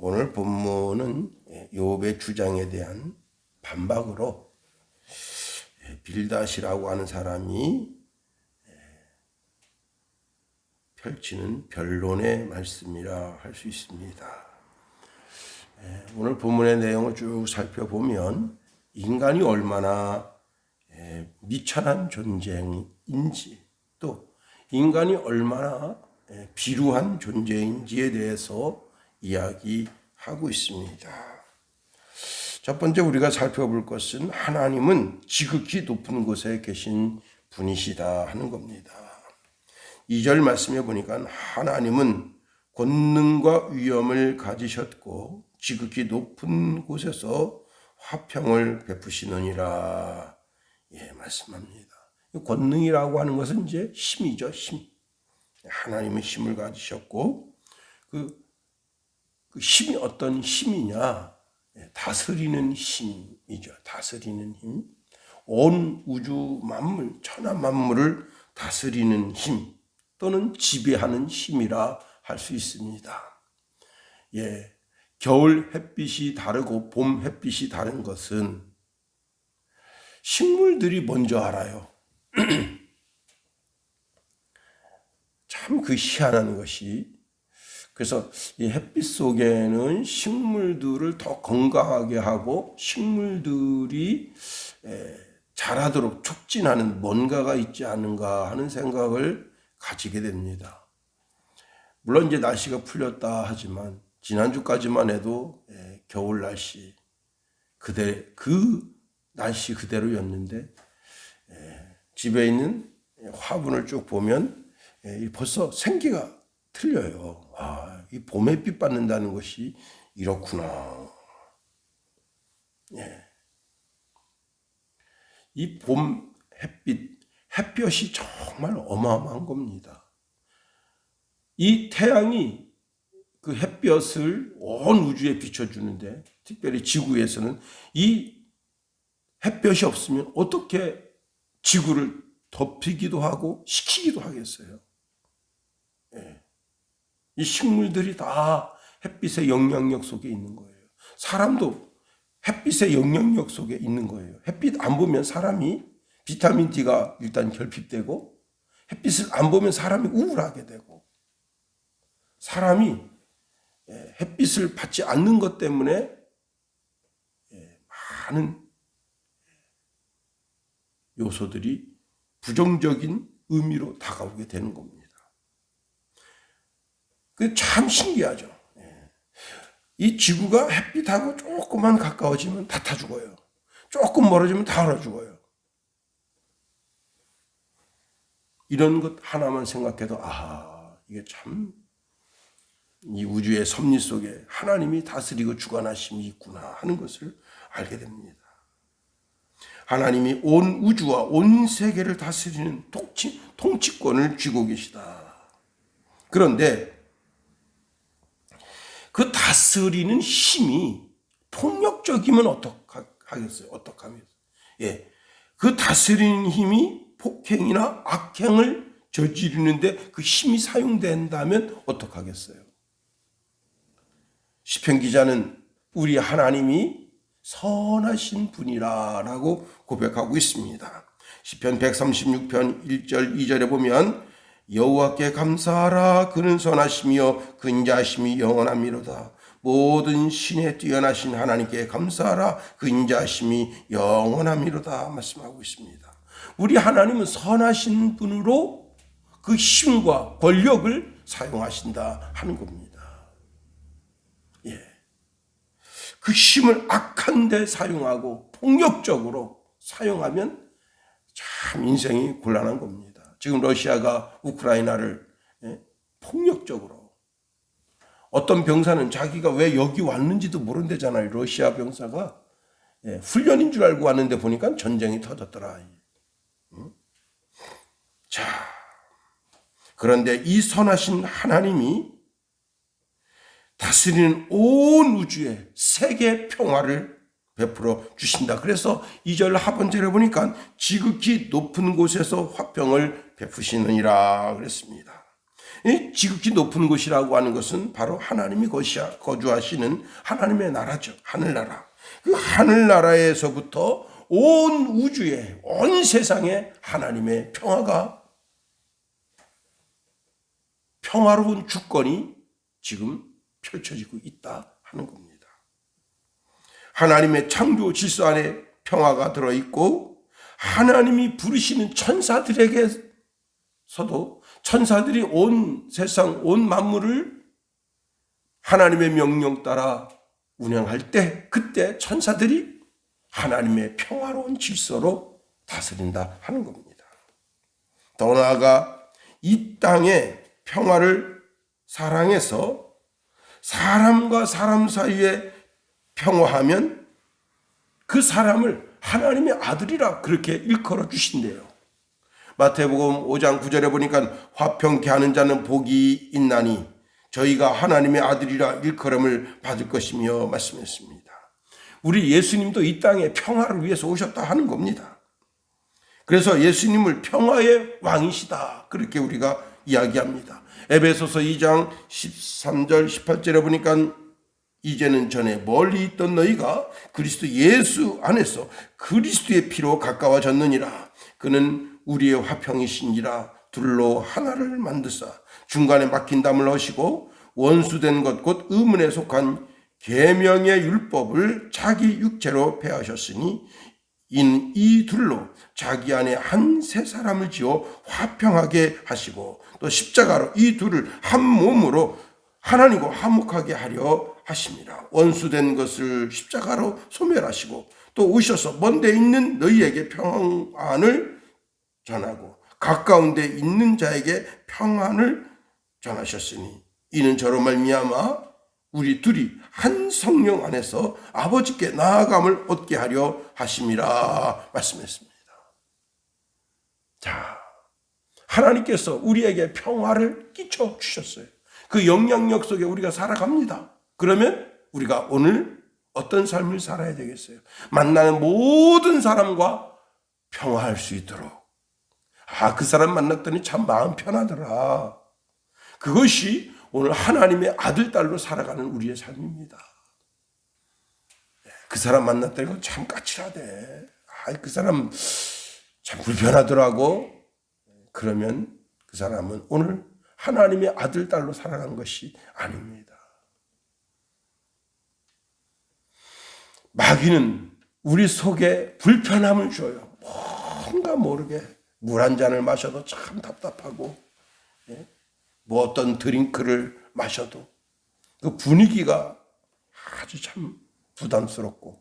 오늘 본문은 욥의 주장에 대한 반박으로 빌닷이라고 하는 사람이 펼치는 변론의 말씀이라 할 수 있습니다. 오늘 본문의 내용을 쭉 살펴보면 인간이 얼마나 미천한 존재인지 또 인간이 얼마나 비루한 존재인지에 대해서 이야기하고 있습니다. 첫 번째 우리가 살펴볼 것은 하나님은 지극히 높은 곳에 계신 분이시다 하는 겁니다. 2절 말씀에 보니까 하나님은 권능과 위엄을 가지셨고 지극히 높은 곳에서 화평을 베푸시느니라 말씀합니다. 권능이라고 하는 것은 이제 힘이죠. 힘. 하나님은 힘을 가지셨고 그 힘이 어떤 힘이냐? 다스리는 힘이죠. 다스리는 힘. 온 우주 만물, 천하 만물을 다스리는 힘 또는 지배하는 힘이라 할 수 있습니다. 겨울 햇빛이 다르고 봄 햇빛이 다른 것은 식물들이 먼저 알아요. 참 그 희한한 것이 그래서 이 햇빛 속에는 식물들을 더 건강하게 하고 식물들이 자라도록 촉진하는 뭔가가 있지 않은가 하는 생각을 가지게 됩니다. 물론 이제 날씨가 풀렸다 하지만 지난주까지만 해도 겨울 날씨 그 날씨 그대로였는데 집에 있는 화분을 쭉 보면 벌써 생기가 틀려요. 이 봄에 빛 받는다는 것이 이렇구나. 이 봄 햇볕이 정말 어마어마한 겁니다. 이 태양이 그 햇볕을 온 우주에 비춰주는데 특별히 지구에서는 이 햇볕이 없으면 어떻게 지구를 덮이기도 하고 식히기도 하겠어요. 이 식물들이 다 햇빛의 영향력 속에 있는 거예요. 사람도 햇빛의 영향력 속에 있는 거예요. 햇빛 안 보면 사람이 비타민 D가 일단 결핍되고 햇빛을 안 보면 사람이 우울하게 되고 사람이 햇빛을 받지 않는 것 때문에 많은 요소들이 부정적인 의미로 다가오게 되는 겁니다. 그게 참 신기하죠. 이 지구가 햇빛하고 조금만 가까워지면 다 타 죽어요. 조금 멀어지면 다 얼어 죽어요. 이런 것 하나만 생각해도 이게 참 이 우주의 섭리 속에 하나님이 다스리고 주관하심이 있구나 하는 것을 알게 됩니다. 하나님이 온 우주와 온 세계를 다스리는 통치권을 쥐고 계시다. 그런데 그 다스리는 힘이 폭력적이면 어떡하겠어요? 어떡하겠어요? 그 다스리는 힘이 폭행이나 악행을 저지르는데 그 힘이 사용된다면 어떡하겠어요? 시편 기자는 우리 하나님이 선하신 분이라고 고백하고 있습니다. 시편 136편 1절 2절에 보면 여호와께 감사하라 그는 선하시며 그 인자하심이 영원함이로다. 모든 신에 뛰어나신 하나님께 감사하라 그 인자하심이 영원함이로다 말씀하고 있습니다. 우리 하나님은 선하신 분으로 그 힘과 권력을 사용하신다 하는 겁니다. 그 힘을 악한 데 사용하고 폭력적으로 사용하면 참 인생이 곤란한 겁니다. 지금 러시아가 우크라이나를 폭력적으로 어떤 병사는 자기가 왜 여기 왔는지도 모른대잖아요. 러시아 병사가 훈련인 줄 알고 왔는데 보니까 전쟁이 터졌더라. 자, 그런데 이 선하신 하나님이 다스리는 온 우주에 세계 평화를 베풀어 주신다. 그래서 2절 하반절에 보니까 지극히 높은 곳에서 화평을 베푸시느니라 그랬습니다. 지극히 높은 곳이라고 하는 것은 바로 하나님이 거주하시는 하나님의 나라죠. 하늘나라. 그 하늘나라에서부터 온 우주에, 온 세상에 하나님의 평화로운 주권이 지금 펼쳐지고 있다 하는 겁니다. 하나님의 창조 질서 안에 평화가 들어있고, 하나님이 부르시는 천사들에게서도, 천사들이 온 세상 온 만물을 하나님의 명령 따라 운영할 때, 그때 천사들이 하나님의 평화로운 질서로 다스린다 하는 겁니다. 더 나아가 이 땅의 평화를 사랑해서 사람과 사람 사이에 평화하면 그 사람을 하나님의 아들이라 그렇게 일컬어 주신대요. 마태복음 5장 9절에 보니까 화평케 하는 자는 복이 있나니 저희가 하나님의 아들이라 일컬음을 받을 것이며 말씀했습니다. 우리 예수님도 이 땅에 평화를 위해서 오셨다 하는 겁니다. 그래서 예수님을 평화의 왕이시다 그렇게 우리가 이야기합니다. 에베소서 2장 13절 18절에 보니까 이제는 전에 멀리 있던 너희가 그리스도 예수 안에서 그리스도의 피로 가까워졌느니라. 그는 우리의 화평이신지라 둘로 하나를 만드사 중간에 막힌 담을 넣으시고 원수된 것 곧 의문에 속한 계명의 율법을 자기 육체로 폐하셨으니 이는 이 둘로 자기 안에 한 새 사람을 지어 화평하게 하시고 또 십자가로 이 둘을 한 몸으로 하나님과 화목하게 하려 하심이라. 원수된 것을 십자가로 소멸하시고 또 오셔서 먼데 있는 너희에게 평안을 전하고 가까운 데 있는 자에게 평안을 전하셨으니 이는 저로 말미암아 우리 둘이 한 성령 안에서 아버지께 나아감을 얻게 하려 하심이라 말씀했습니다. 자, 하나님께서 우리에게 평화를 끼쳐 주셨어요. 그 영향력 속에 우리가 살아갑니다. 그러면 우리가 오늘 어떤 삶을 살아야 되겠어요? 만나는 모든 사람과 평화할 수 있도록. 그 사람 만났더니 참 마음 편하더라. 그것이 오늘 하나님의 아들, 딸로 살아가는 우리의 삶입니다. 그 사람 만났더니 참 까칠하대. 그 사람 참 불편하더라고. 그러면 그 사람은 오늘 하나님의 아들, 딸로 살아가는 것이 아닙니다. 마귀는 우리 속에 불편함을 줘요. 뭔가 모르게 물 한 잔을 마셔도 참 답답하고, 뭐 어떤 드링크를 마셔도 그 분위기가 아주 참 부담스럽고,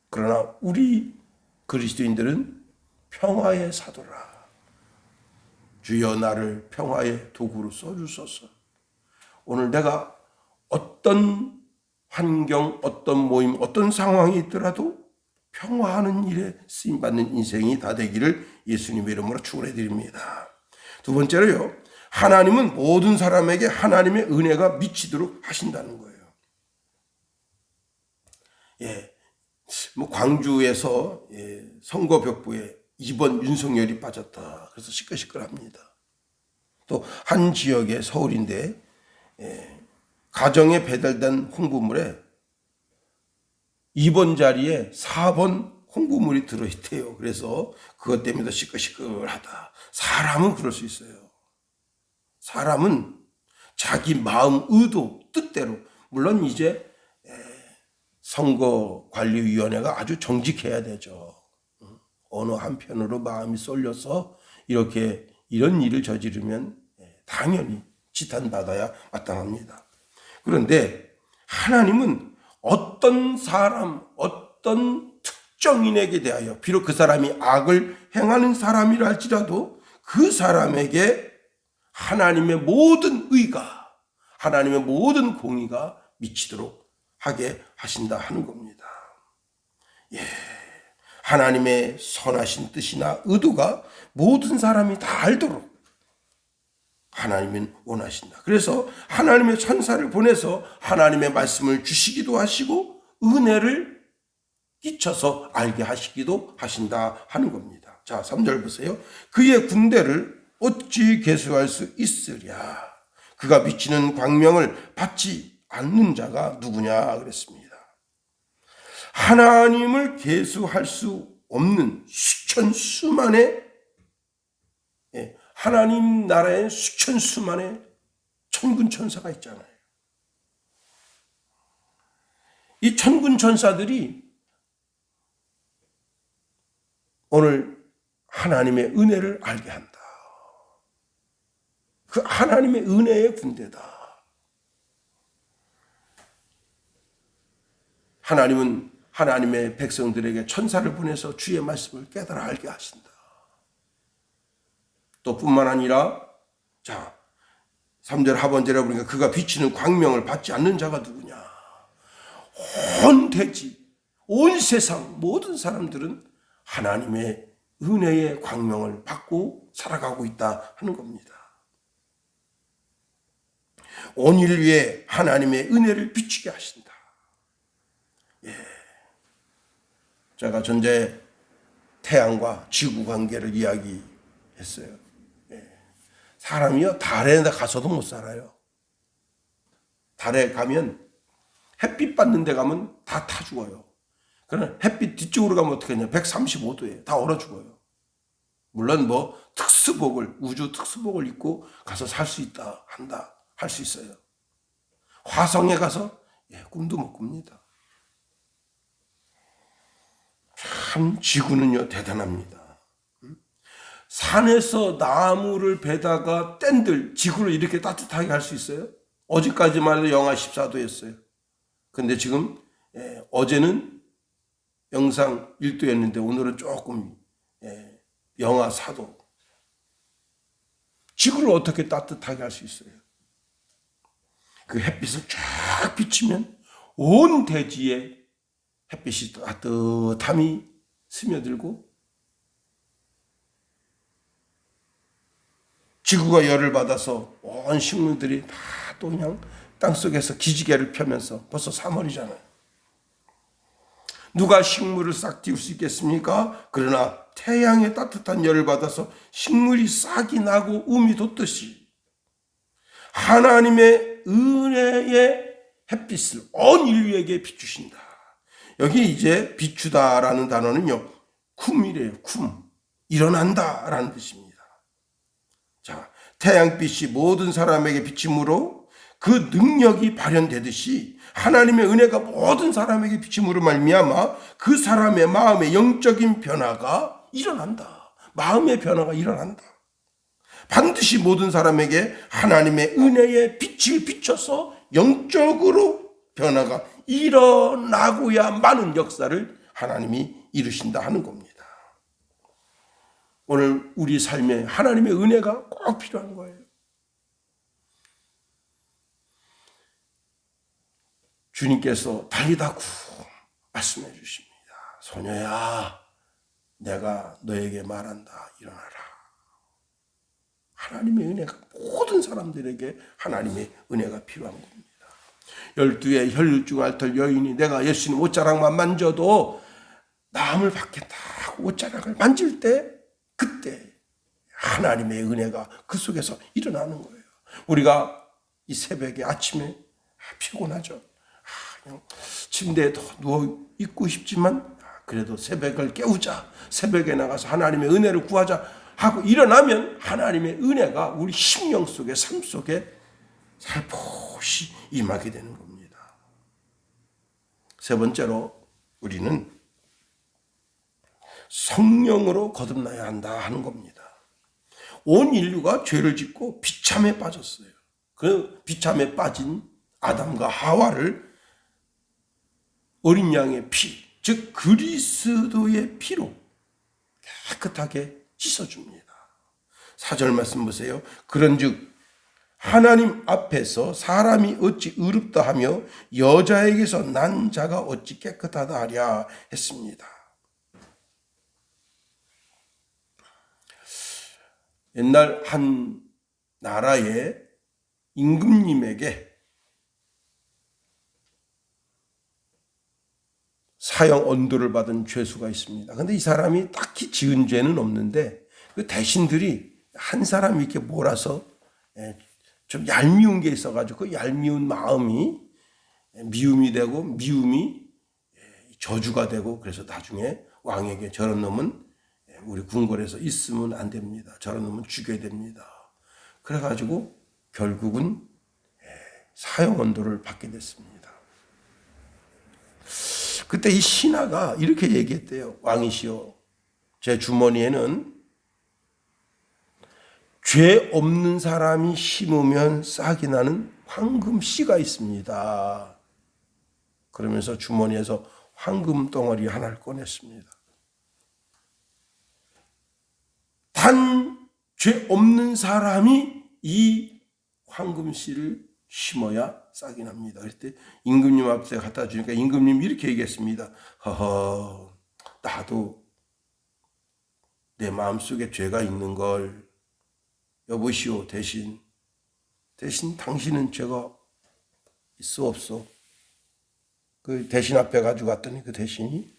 그러나 우리 그리스도인들은 평화의 사도라. 주여 나를 평화의 도구로 써주소서. 오늘 내가 어떤 환경, 어떤 모임, 어떤 상황이 있더라도 평화하는 일에 쓰임받는 인생이 다 되기를 예수님의 이름으로 축원해 드립니다. 두 번째로요, 하나님은 모든 사람에게 하나님의 은혜가 미치도록 하신다는 거예요. 광주에서 선거벽부에 2번 윤석열이 빠졌다. 그래서 시끌시끌합니다. 또 한 지역의 서울인데 가정에 배달된 홍보물에 2번 자리에 4번 홍보물이 들어있대요. 그래서 그것 때문에 시끌시끌하다. 사람은 그럴 수 있어요. 사람은 자기 마음, 의도, 뜻대로, 물론 이제 선거관리위원회가 아주 정직해야 되죠. 어느 한편으로 마음이 쏠려서 이렇게 이런 일을 저지르면 당연히 지탄받아야 마땅합니다. 그런데 하나님은 어떤 사람, 어떤 특정인에게 대하여 비록 그 사람이 악을 행하는 사람이라 할지라도 그 사람에게 하나님의 모든 의가, 하나님의 모든 공의가 미치도록 하게 하신다 하는 겁니다. 하나님의 선하신 뜻이나 의도가 모든 사람이 다 알도록 하나님은 원하신다. 그래서 하나님의 천사를 보내서 하나님의 말씀을 주시기도 하시고 은혜를 끼쳐서 알게 하시기도 하신다 하는 겁니다. 자, 3절 보세요. 그의 군대를 어찌 계수할 수 있으랴. 그가 비치는 광명을 받지 않는 자가 누구냐 그랬습니다. 하나님을 계수할 수 없는 수천수만의 하나님 나라의 수천수만의 천군 천사가 있잖아요. 이 천군 천사들이 오늘 하나님의 은혜를 알게 한다. 그 하나님의 은혜의 군대다. 하나님은 하나님의 백성들에게 천사를 보내서 주의 말씀을 깨달아 알게 하신다. 또 뿐만 아니라 3절 하반절에 보니까 그가 비치는 광명을 받지 않는 자가 누구냐. 온 대지, 온 세상 모든 사람들은 하나님의 은혜의 광명을 받고 살아가고 있다 하는 겁니다. 온 인류에 하나님의 은혜를 비추게 하신다. 제가 전제 태양과 지구 관계를 이야기했어요. 사람이요 달에 가서도 못 살아요. 달에 가면 햇빛 받는 데 가면 다 타 죽어요. 그러나 햇빛 뒤쪽으로 가면 어떻게 하냐? 135도에 다 얼어 죽어요. 물론 특수복을, 우주 특수복을 입고 가서 살 수 있다 한다 할 수 있어요. 화성에 가서 꿈도 못 꿉니다. 참 지구는요 대단합니다. 산에서 나무를 베다가 뗀들 지구를 이렇게 따뜻하게 할 수 있어요? 어제까지만 해도 영하 14도였어요. 근데 지금 어제는 영상 1도였는데 오늘은 조금 영하 4도. 지구를 어떻게 따뜻하게 할 수 있어요? 그 햇빛을 쫙 비치면 온 대지에 햇빛이 따뜻함이 스며들고 지구가 열을 받아서 온 식물들이 다 또 그냥 땅속에서 기지개를 펴면서 벌써 3월이잖아요. 누가 식물을 싹 틔울 수 있겠습니까? 그러나 태양의 따뜻한 열을 받아서 식물이 싹이 나고 움이 돋듯이 하나님의 은혜의 햇빛을 온 인류에게 비추신다. 여기 이제 비추다라는 단어는요, 쿰이래요. 쿰. 일어난다라는 뜻입니다. 자, 태양빛이 모든 사람에게 비침으로 그 능력이 발현되듯이 하나님의 은혜가 모든 사람에게 비침으로 말미암아 그 사람의 마음의 영적인 변화가 일어난다. 마음의 변화가 일어난다. 반드시 모든 사람에게 하나님의 은혜의 빛을 비춰서 영적으로 변화가 일어나고야 많은 역사를 하나님이 이루신다 하는 겁니다. 오늘 우리 삶에 하나님의 은혜가 꼭 필요한 거예요. 주님께서 달리다구 말씀해 주십니다. 소녀야, 내가 너에게 말한다. 일어나라. 하나님의 은혜가 모든 사람들에게 하나님의 은혜가 필요한 겁니다. 12의 혈류증 앓던 여인이 내가 예수님 옷자락만 만져도 나음을 받겠다 하고 옷자락을 만질 때 그때 하나님의 은혜가 그 속에서 일어나는 거예요. 우리가 이 새벽에 아침에 피곤하죠. 그냥 침대에 누워 있고 싶지만 그래도 새벽을 깨우자. 새벽에 나가서 하나님의 은혜를 구하자 하고 일어나면 하나님의 은혜가 우리 심령 속에 삶 속에 살포시 임하게 되는 겁니다. 세 번째로 우리는 성령으로 거듭나야 한다 하는 겁니다. 온 인류가 죄를 짓고 비참에 빠졌어요. 그 비참에 빠진 아담과 하와를 어린 양의 피, 즉 그리스도의 피로 깨끗하게 씻어줍니다. 4절 말씀 보세요. 그런즉 하나님 앞에서 사람이 어찌 의롭다 하며 여자에게서 난 자가 어찌 깨끗하다 하랴 했습니다. 옛날 한 나라의 임금님에게 사형 언도를 받은 죄수가 있습니다. 그런데 이 사람이 딱히 지은 죄는 없는데 그 대신들이 한 사람 이렇게 몰아서 좀 얄미운 게 있어가지고 그 얄미운 마음이 미움이 되고 미움이 저주가 되고 그래서 나중에 왕에게 저런 놈은 우리 궁궐에서 있으면 안 됩니다. 저런 놈은 죽여야 됩니다. 그래가지고 결국은 사형언도를 받게 됐습니다. 그때 이 신하가 이렇게 얘기했대요. 왕이시여, 제 주머니에는 죄 없는 사람이 심으면 싹이 나는 황금 씨가 있습니다. 그러면서 주머니에서 황금 덩어리 하나를 꺼냈습니다. 단 죄 없는 사람이 이 황금 씨를 심어야 싹이 납니다. 그때 임금님 앞에 갖다 주니까 임금님이 이렇게 얘기했습니다. 허허, 나도 내 마음속에 죄가 있는 걸 여보시오. 대신 당신은 죄가 있어 없어? 그 대신 앞에 가지고 갔더니 그 대신이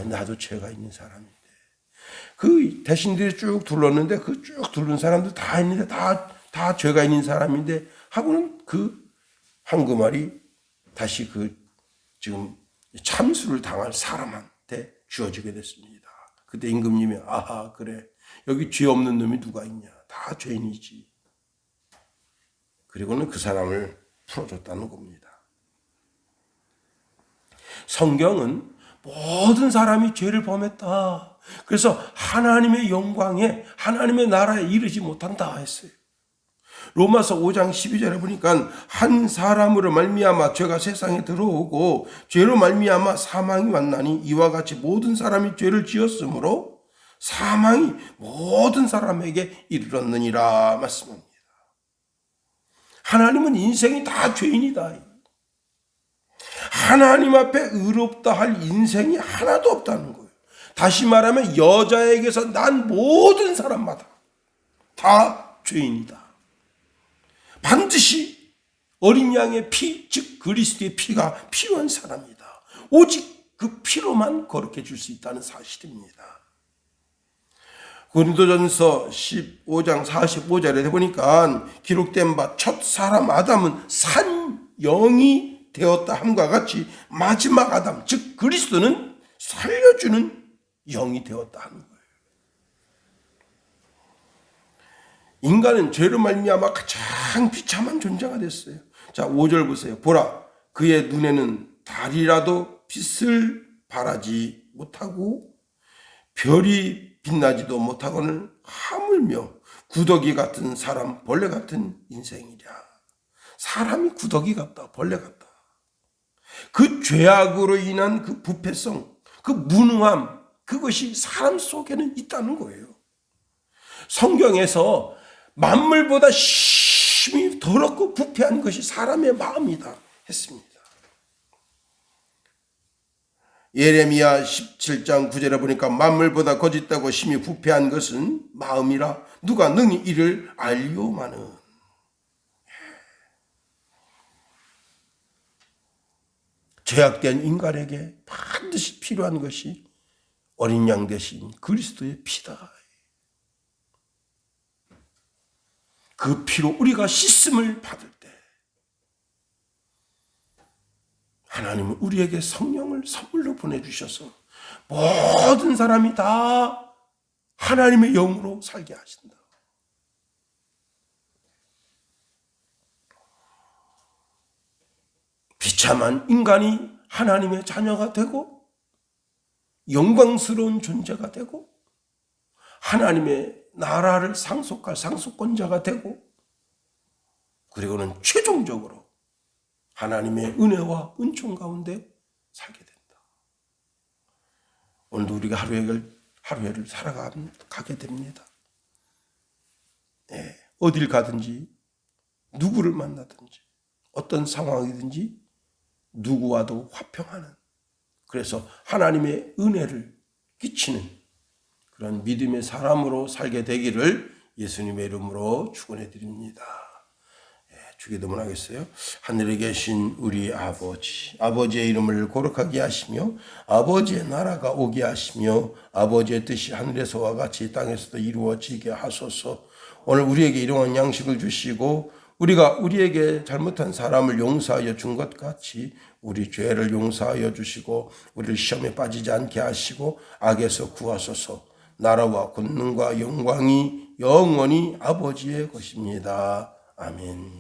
나도 죄가 있는 사람인데, 그 대신들이 쭉 둘렀는데 그 쭉 둘른 사람들 다 있는데 다 죄가 있는 사람인데 하고는 그 황금알이 다시 그 지금 참수를 당할 사람한테 주어지게 됐습니다. 그때 임금님이 아하, 그래, 여기 죄 없는 놈이 누가 있냐, 다 죄인이지. 그리고는 그 사람을 풀어줬다는 겁니다. 성경은 모든 사람이 죄를 범했다, 그래서 하나님의 영광에 하나님의 나라에 이르지 못한다 했어요. 로마서 5장 12절에 보니까 한 사람으로 말미암아 죄가 세상에 들어오고 죄로 말미암아 사망이 왔나니 이와 같이 모든 사람이 죄를 지었으므로 사망이 모든 사람에게 이르렀느니라 말씀합니다. 하나님은 인생이 다 죄인이다. 하나님 앞에 의롭다 할 인생이 하나도 없다는 거예요. 다시 말하면 여자에게서 난 모든 사람마다 다 죄인이다. 반드시 어린 양의 피, 즉 그리스도의 피가 필요한 사람이다. 오직 그 피로만 거룩해 줄 수 있다는 사실입니다. 고린도전서 15장 45절에 보니까 기록된 바 첫 사람 아담은 산 영이 되었다 함과 같이 마지막 아담, 즉 그리스도는 살려주는 영이 되었다 하는 거예요. 인간은 죄로 말미암아 가장 비참한 존재가 됐어요. 자, 5절 보세요. 보라, 그의 눈에는 달이라도 빛을 발하지 못하고 별이 빛나지도 못하거늘 하물며 구더기 같은 사람, 벌레 같은 인생이랴. 사람이 구더기 같다, 벌레 같다. 그 죄악으로 인한 그 부패성, 그 무능함, 그것이 사람 속에는 있다는 거예요. 성경에서 만물보다 심히 더럽고 부패한 것이 사람의 마음이다 했습니다. 예레미야 17장 9절에 보니까 만물보다 거짓되고 심히 부패한 것은 마음이라 누가 능히 이를 알리오마는. 죄악된 인간에게 반드시 필요한 것이 어린 양 대신 그리스도의 피다. 그 피로 우리가 씻음을 받을 때 하나님은 우리에게 성령을 선물로 보내주셔서 모든 사람이 다 하나님의 영으로 살게 하신다. 비참한 인간이 하나님의 자녀가 되고 영광스러운 존재가 되고 하나님의 나라를 상속할 상속권자가 되고 그리고는 최종적으로 하나님의 은혜와 은총 가운데 살게 된다. 오늘도 우리가 하루해를 살아가게 됩니다. 네, 어딜 가든지 누구를 만나든지 어떤 상황이든지 누구와도 화평하는, 그래서 하나님의 은혜를 끼치는 그런 믿음의 사람으로 살게 되기를 예수님의 이름으로 축원해 드립니다. 주기도문 하겠어요. 하늘에 계신 우리 아버지, 아버지의 이름을 거룩하게 하시며 아버지의 나라가 오게 하시며 아버지의 뜻이 하늘에서와 같이 땅에서도 이루어지게 하소서. 오늘 우리에게 일용할 양식을 주시고 우리가 우리에게 잘못한 사람을 용서하여 준 것 같이 우리 죄를 용서하여 주시고 우리를 시험에 빠지지 않게 하시고 악에서 구하소서. 나라와 권능과 영광이 영원히 아버지의 것입니다. 아멘.